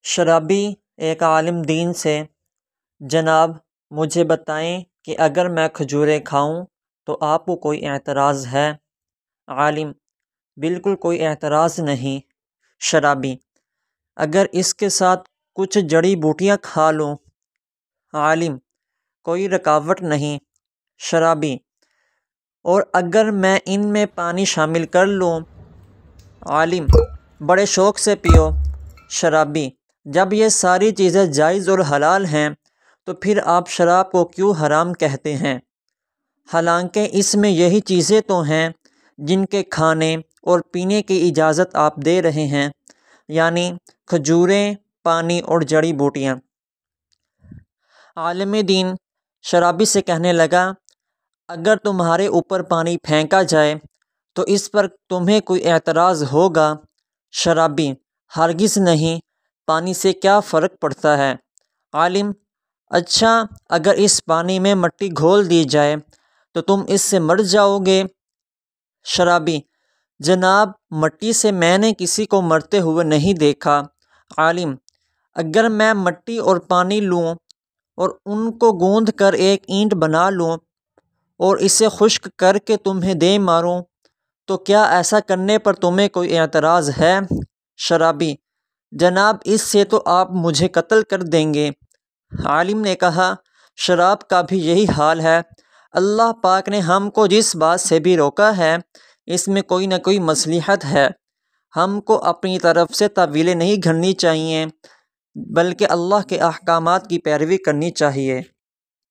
شرابی ایک عالم دین سے: جناب مجھے بتائیں کہ اگر میں کھجوریں کھاؤں تو آپ کو کوئی اعتراض ہے؟ عالم: بالکل کوئی اعتراض نہیں۔ شرابی: اگر اس کے ساتھ کچھ جڑی بوٹیاں کھا لوں؟ عالم: کوئی رکاوٹ نہیں۔ شرابی: اور اگر میں ان میں پانی شامل کر لوں؟ عالم: بڑے شوق سے پیو۔ شرابی: جب یہ ساری چیزیں جائز اور حلال ہیں تو پھر آپ شراب کو کیوں حرام کہتے ہیں؟ حالانکہ اس میں یہی چیزیں تو ہیں جن کے کھانے اور پینے کی اجازت آپ دے رہے ہیں، یعنی کھجوریں، پانی اور جڑی بوٹیاں۔ عالم دین شرابی سے کہنے لگا: اگر تمہارے اوپر پانی پھینکا جائے تو اس پر تمہیں کوئی اعتراض ہوگا؟ شرابی: ہرگز نہیں، پانی سے کیا فرق پڑتا ہے؟ عالم: اچھا، اگر اس پانی میں مٹی گھول دی جائے تو تم اس سے مر جاؤ گے؟ شرابی: جناب مٹی سے میں نے کسی کو مرتے ہوئے نہیں دیکھا۔ عالم: اگر میں مٹی اور پانی لوں اور ان کو گوندھ کر ایک اینٹ بنا لوں اور اسے خشک کر کے تمہیں دے ماروں تو کیا ایسا کرنے پر تمہیں کوئی اعتراض ہے؟ شرابی: جناب اس سے تو آپ مجھے قتل کر دیں گے۔ عالم نے کہا: شراب کا بھی یہی حال ہے۔ اللہ پاک نے ہم کو جس بات سے بھی روکا ہے اس میں کوئی نہ کوئی مصلحت ہے۔ ہم کو اپنی طرف سے تاویلیں نہیں گھڑنی چاہیے بلکہ اللہ کے احکامات کی پیروی کرنی چاہیے۔